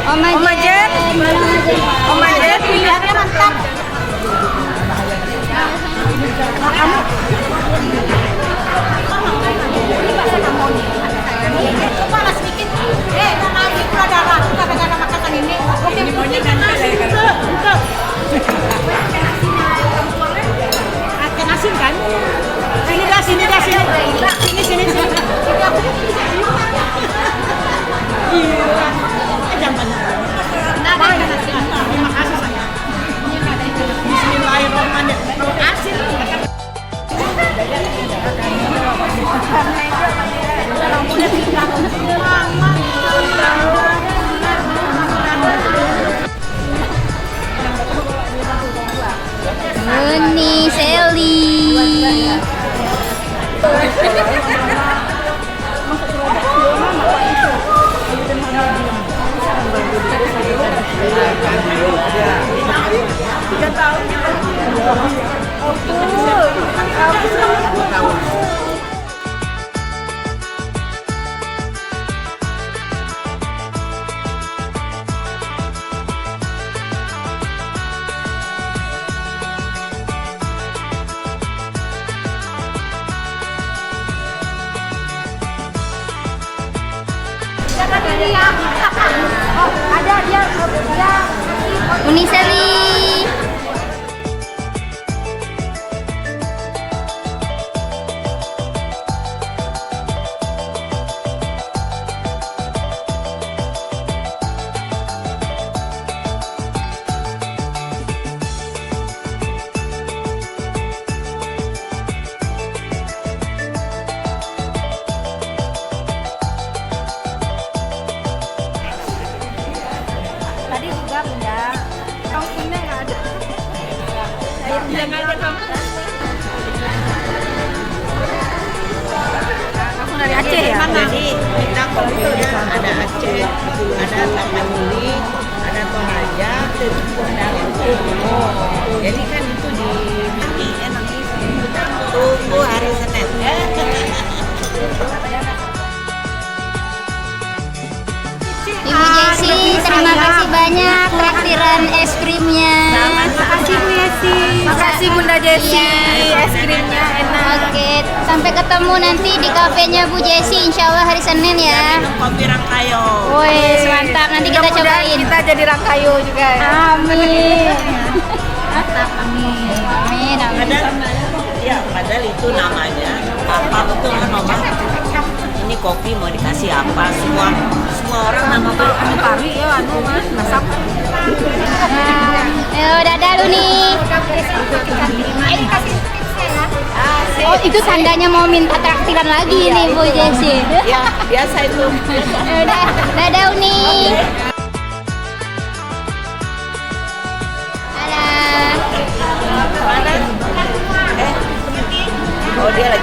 Oma Jen. Oma Jen pilihannya mantap. Kamu coba sedikit. Lagi pula darah. Gara-gara makan ini. Oke, maunya kan untuk. Akan asin kan? Sini dah. Sini. Iya. Jangan. Nah, terima kasih sayang. Bismillahirrahmanirrahim. Asin. Uni Seli. Ada dia. Uni Seli. Tadi juga bunda. Kamu punya nggak ada? Jangan ada kamu. Kamu dari Aceh ya? Jadi kita kopinya ada Aceh, ada Tapanuli, ada Toraja, dan Tunggu. Jadi kan itu di Mati enak tunggu hari Senin. Ibu Jessi, terima kasih banyak traktiran es krimnya. Makasih Bu Jessi. Makasih Bunda Jessi. Es krimnya enak. Oke, sampai ketemu nanti di kafenya Bu Jessi, insya Allah hari Senin ya. Minum kopi Rangkayo. Woi, mantap. Nanti kita Mudah-mudahan cobain. kita jadi Rangkayo juga. Amin. Amin. Amin. Ya, padahal itu namanya apa betul kan Mama? Ini kopi mau dikasih apa? Semua orang nama Anu kari ya, anu mas, masak. Ayo, dadah lu nih. Oh, itu tandanya mau minta traktiran lagi nih Bu Jessi. Ya, biasa itu. Udah, dadah Uni. Dadah. Oh, dia lagi